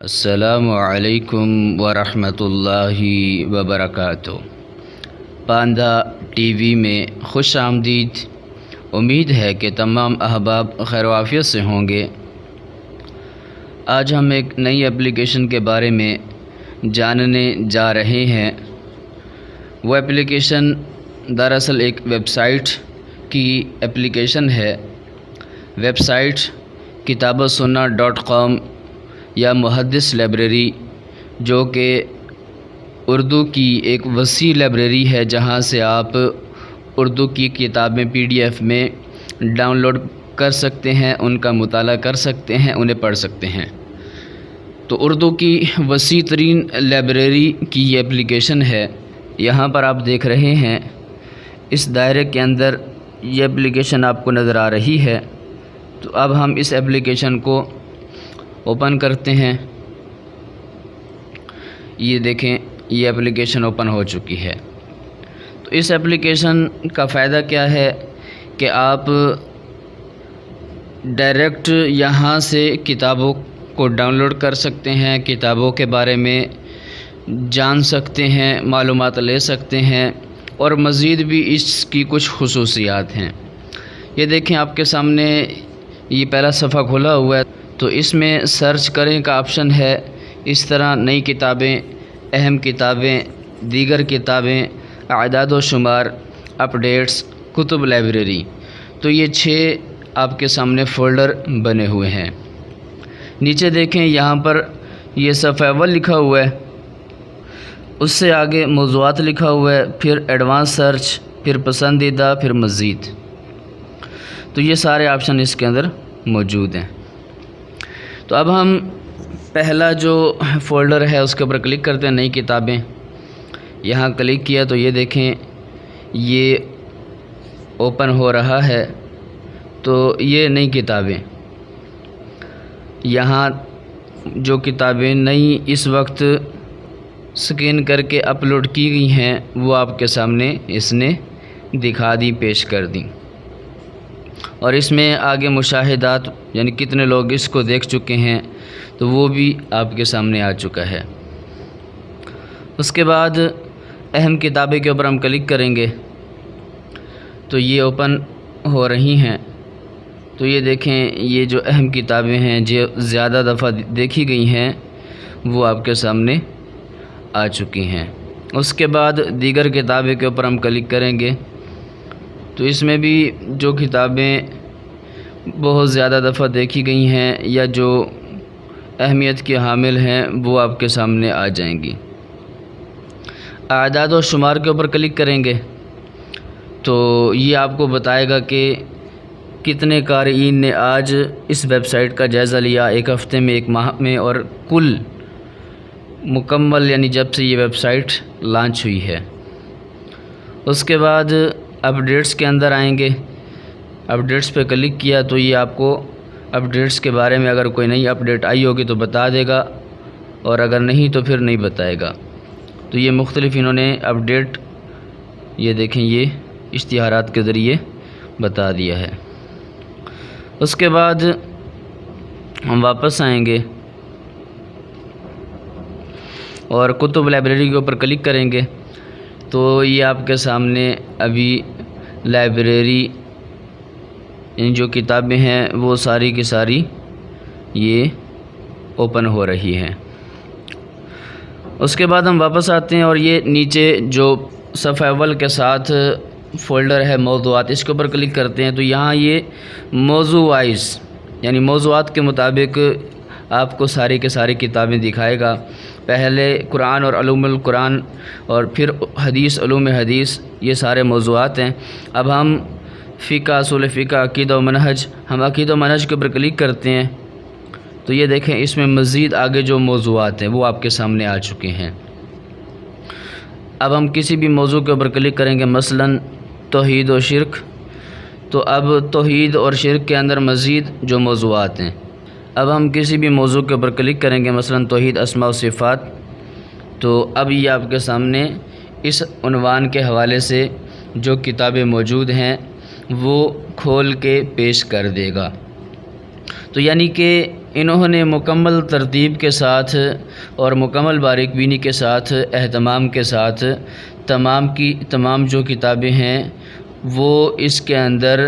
السلام علیکم ورحمۃ اللہ وبرکاتہ۔ پاندہ ٹی وی میں خوش آمدید۔ امید ہے کہ تمام احباب خیر و عافیت سے ہوں گے۔ آج ہم ایک نئی اپلیکیشن کے بارے میں جاننے جا رہے ہیں۔ وہ اپلیکیشن دراصل ایک ویب سائٹ کی اپلیکیشن ہے۔ ویب سائٹ kitabussunnah.com یا محدث لائبریری، جو کہ اردو کی ایک وسیع لائبریری ہے، جہاں سے آپ اردو کی کتابیں PDF میں ڈاؤن لوڈ کر سکتے ہیں، ان کا مطالعہ کر سکتے ہیں، انہیں پڑھ سکتے ہیں۔ تو اردو کی وسیع ترین لائبریری کی یہ اپلیکیشن ہے۔ یہاں پر آپ دیکھ رہے ہیں، اس دائرے کے اندر یہ اپلیکیشن آپ کو نظر آ رہی ہے۔ تو اب ہم اس اپلیکیشن کو اوپن کرتے ہیں۔ یہ دیکھیں، یہ اپلیکیشن اوپن ہو چکی ہے۔ تو اس اپلیکیشن کا فائدہ کیا ہے کہ آپ ڈائریکٹ یہاں سے کتابوں کو ڈاؤن لوڈ کر سکتے ہیں، کتابوں کے بارے میں جان سکتے ہیں، معلومات لے سکتے ہیں، اور مزید بھی اس کی کچھ خصوصیات ہیں۔ یہ دیکھیں، آپ کے سامنے یہ پہلا صفحہ کھلا ہوا ہے۔ تو اس میں سرچ کریں کا آپشن ہے۔ اس طرح نئی کتابیں، اہم کتابیں، دیگر کتابیں، اعداد و شمار، اپڈیٹس، کتب لائبریری۔ تو یہ 6 آپ کے سامنے فولڈر بنے ہوئے ہیں۔ نیچے دیکھیں، یہاں پر یہ صفحہ اول لکھا ہوا ہے، اس سے آگے موضوعات لکھا ہوا ہے، پھر ایڈوانس سرچ، پھر پسندیدہ، پھر مزید۔ تو یہ سارے آپشن اس کے اندر موجود ہیں۔ تو اب ہم پہلا جو فولڈر ہے اس کے اوپر کلک کرتے ہیں، نئی کتابیں۔ یہاں کلک کیا تو یہ دیکھیں، یہ اوپن ہو رہا ہے۔ تو یہ نئی کتابیں، یہاں جو کتابیں نئی اس وقت سکین کر کے اپلوڈ کی گئی ہیں، وہ آپ کے سامنے اس نے دکھا دی، پیش کر دی۔ اور اس میں آگے مشاہدات، یعنی کتنے لوگ اس کو دیکھ چکے ہیں، تو وہ بھی آپ کے سامنے آ چکا ہے۔ اس کے بعد اہم کتابیں کے اوپر ہم کلک کریں گے تو یہ اوپن ہو رہی ہیں۔ تو یہ دیکھیں، یہ جو اہم کتابیں ہیں، جو زیادہ دفعہ دیکھی گئی ہیں، وہ آپ کے سامنے آ چکی ہیں۔ اس کے بعد دیگر کتابیں کے اوپر ہم کلک کریں گے تو اس میں بھی جو کتابیں بہت زیادہ دفعہ دیکھی گئی ہیں یا جو اہمیت کے حامل ہیں، وہ آپ کے سامنے آ جائیں گی۔ اعداد و شمار کے اوپر کلک کریں گے تو یہ آپ کو بتائے گا کہ کتنے قارئین نے آج اس ویب سائٹ کا جائزہ لیا، ایک ہفتے میں، ایک ماہ میں، اور کل مکمل، یعنی جب سے یہ ویب سائٹ لانچ ہوئی ہے۔ اس کے بعد اپڈیٹس کے اندر آئیں گے۔ اپڈیٹس پہ کلک کیا تو یہ آپ کو اپڈیٹس کے بارے میں اگر کوئی نئی اپڈیٹ آئی ہوگی تو بتا دے گا، اور اگر نہیں تو پھر نہیں بتائے گا۔ تو یہ مختلف انہوں نے اپڈیٹ، یہ دیکھیں، یہ اشتہارات کے ذریعے بتا دیا ہے۔ اس کے بعد ہم واپس آئیں گے اور کتب لائبریری کے اوپر کلک کریں گے تو یہ آپ کے سامنے ابھی لائبریری، ان جو کتابیں ہیں وہ ساری کی ساری یہ اوپن ہو رہی ہیں۔ اس کے بعد ہم واپس آتے ہیں اور یہ نیچے جو صفحہ اول کے ساتھ فولڈر ہے موضوعات، اس کے اوپر کلک کرتے ہیں تو یہاں یہ موضوع وائز، یعنی موضوعات کے مطابق آپ کو ساری کے ساری کتابیں دکھائے گا۔ پہلے قرآن اور علوم القرآن، اور پھر حدیث، علوم حدیث، یہ سارے موضوعات ہیں۔ اب ہم فقہ، اصول فقہ، عقیدہ و منہج، ہم عقیدہ و منہج کے اوپر کلک کرتے ہیں تو یہ دیکھیں، اس میں مزید آگے جو موضوعات ہیں وہ آپ کے سامنے آ چکے ہیں۔ اب ہم کسی بھی موضوع کے اوپر کلک کریں گے، مثلاً توحید و شرک، تو اب توحید اور شرک کے اندر مزید جو موضوعات ہیں، اب ہم کسی بھی موضوع کے اوپر کلک کریں گے، مثلاً توحید اسماء و صفات، تو اب یہ آپ کے سامنے اس عنوان کے حوالے سے جو کتابیں موجود ہیں وہ کھول کے پیش کر دے گا۔ تو یعنی کہ انہوں نے مکمل ترتیب کے ساتھ اور مکمل باریک بینی کے ساتھ اہتمام کے ساتھ تمام کی تمام جو کتابیں ہیں وہ اس کے اندر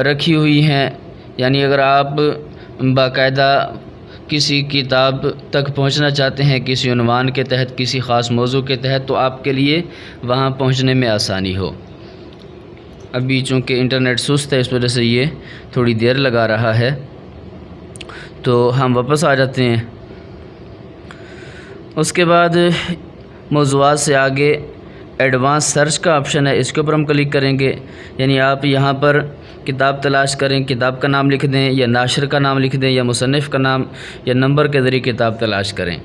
رکھی ہوئی ہیں۔ یعنی اگر آپ باقاعدہ کسی کتاب تک پہنچنا چاہتے ہیں کسی عنوان کے تحت، کسی خاص موضوع کے تحت، تو آپ کے لیے وہاں پہنچنے میں آسانی ہو۔ ابھی چونکہ انٹرنیٹ سست ہے اس وجہ سے یہ تھوڑی دیر لگا رہا ہے، تو ہم واپس آ جاتے ہیں۔ اس کے بعد موضوعات سے آگے ایڈوانس سرچ کا آپشن ہے، اس کے اوپر ہم کلک کریں گے۔ یعنی آپ یہاں پر کتاب تلاش کریں، کتاب کا نام لکھ دیں یا ناشر کا نام لکھ دیں یا مصنف کا نام یا نمبر کے ذریعے کتاب تلاش کریں۔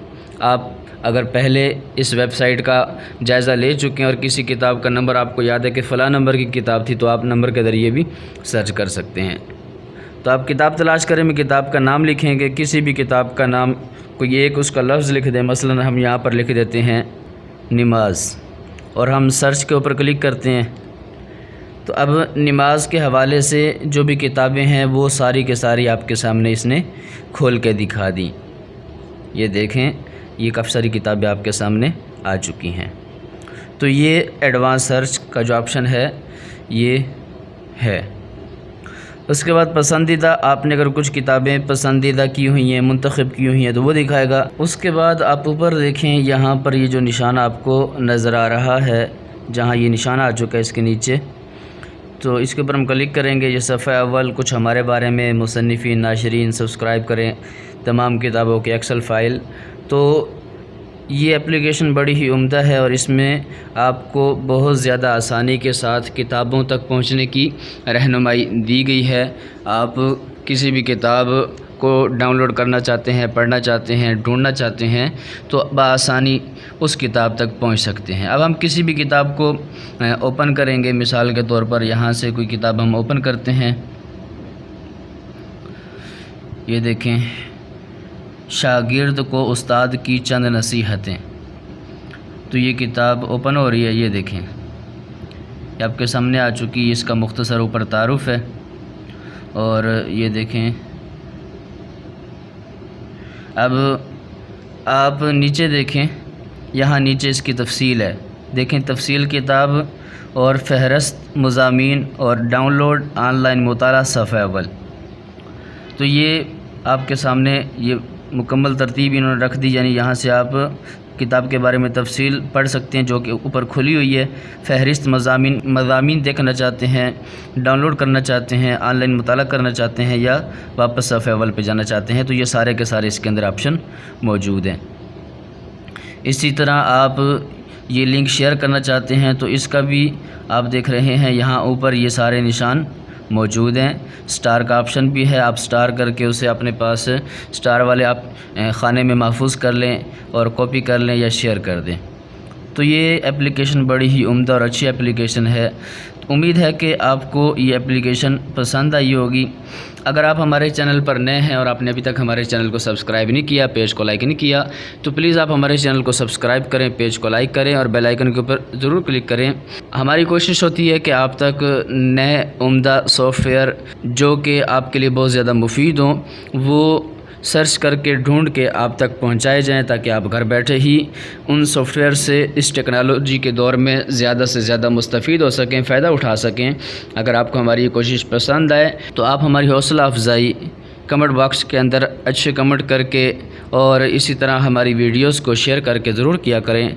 آپ اگر پہلے اس ویب سائٹ کا جائزہ لے چکے ہیں اور کسی کتاب کا نمبر آپ کو یاد ہے کہ فلاں نمبر کی کتاب تھی، تو آپ نمبر کے ذریعے بھی سرچ کر سکتے ہیں۔ تو آپ کتاب تلاش کریں میں کتاب کا نام لکھیں گے، کسی بھی کتاب کا نام کوئی ایک اس کا لفظ لکھ دیں، مثلا ہم یہاں پر لکھ دیتے ہیں نماز، اور ہم سرچ کے اوپر کلک کرتے ہیں۔ تو اب نماز کے حوالے سے جو بھی کتابیں ہیں وہ ساری کے ساری آپ کے سامنے اس نے کھول کے دکھا دیں۔ یہ دیکھیں، یہ کافی ساری کتابیں آپ کے سامنے آ چکی ہیں۔ تو یہ ایڈوانس سرچ کا جو آپشن ہے یہ ہے۔ اس کے بعد پسندیدہ، آپ نے اگر کچھ کتابیں پسندیدہ کی ہوئی ہیں، منتخب کی ہوئی ہیں، تو وہ دکھائے گا۔ اس کے بعد آپ اوپر دیکھیں، یہاں پر یہ جو نشانہ آپ کو نظر آ رہا ہے، جہاں یہ نشانہ آ چکا ہے اس کے نیچے، تو اس کے اوپر ہم کلک کریں گے۔ یہ صفحہ اول کچھ ہمارے بارے میں، مصنفین، ناشرین، سبسکرائب کریں تمام کتابوں کے ایکسل فائل۔ تو یہ اپلیکیشن بڑی ہی عمدہ ہے اور اس میں آپ کو بہت زیادہ آسانی کے ساتھ کتابوں تک پہنچنے کی رہنمائی دی گئی ہے۔ آپ کسی بھی کتاب کو ڈاؤن لوڈ کرنا چاہتے ہیں، پڑھنا چاہتے ہیں، ڈھونڈنا چاہتے ہیں، تو بآسانی اس کتاب تک پہنچ سکتے ہیں۔ اب ہم کسی بھی کتاب کو اوپن کریں گے، مثال کے طور پر یہاں سے کوئی کتاب ہم اوپن کرتے ہیں۔ یہ دیکھیں، شاگرد کو استاد کی چند نصیحتیں، تو یہ کتاب اوپن ہو رہی ہے۔ یہ دیکھیں، یہ آپ کے سامنے آ چکی، اس کا مختصر اوپر تعارف ہے، اور یہ دیکھیں اب آپ نیچے دیکھیں، یہاں نیچے اس کی تفصیل ہے۔ دیکھیں تفصیل کتاب اور فہرست مضامین اور ڈاؤن لوڈ آن لائن مطالعہ صفحہ اول۔ تو یہ آپ کے سامنے یہ مکمل ترتیب انہوں نے رکھ دی، یعنی یہاں سے آپ کتاب کے بارے میں تفصیل پڑھ سکتے ہیں جو کہ اوپر کھلی ہوئی ہے۔ فہرست مضامین دیکھنا چاہتے ہیں، ڈاؤن لوڈ کرنا چاہتے ہیں، آن لائن مطالعہ کرنا چاہتے ہیں، یا واپس صفحہ اول پہ جانا چاہتے ہیں، تو یہ سارے کے سارے اس کے اندر آپشن موجود ہیں۔ اسی طرح آپ یہ لنک شیئر کرنا چاہتے ہیں تو اس کا بھی آپ دیکھ رہے ہیں، یہاں اوپر یہ سارے نشان موجود ہیں۔ سٹار کا آپشن بھی ہے، آپ سٹار کر کے اسے اپنے پاس سٹار والے آپ خانے میں محفوظ کر لیں اور کاپی کر لیں یا شیئر کر دیں۔ تو یہ اپلیکیشن بڑی ہی عمدہ اور اچھی اپلیکیشن ہے۔ امید ہے کہ آپ کو یہ اپلیکیشن پسند آئی ہوگی۔ اگر آپ ہمارے چینل پر نئے ہیں اور آپ نے ابھی تک ہمارے چینل کو سبسکرائب نہیں کیا، پیج کو لائک نہیں کیا، تو پلیز آپ ہمارے چینل کو سبسکرائب کریں، پیج کو لائک کریں اور بیل آئیکن کے اوپر ضرور کلک کریں۔ ہماری کوشش ہوتی ہے کہ آپ تک نئے عمدہ سافٹ ویئر جو کہ آپ کے لیے بہت زیادہ مفید ہوں، وہ سرچ کر کے ڈھونڈ کے آپ تک پہنچائے جائیں، تاکہ آپ گھر بیٹھے ہی ان سافٹ ویئر سے اس ٹیکنالوجی کے دور میں زیادہ سے زیادہ مستفید ہو سکیں، فائدہ اٹھا سکیں۔ اگر آپ کو ہماری یہ کوشش پسند آئے تو آپ ہماری حوصلہ افزائی کمنٹ باکس کے اندر اچھے کمنٹ کر کے اور اسی طرح ہماری ویڈیوز کو شیئر کر کے ضرور کیا کریں۔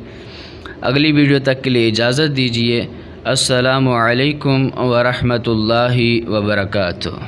اگلی ویڈیو تک کے لیے اجازت دیجیے۔ السلام علیکم ورحمۃ اللہ وبرکاتہ۔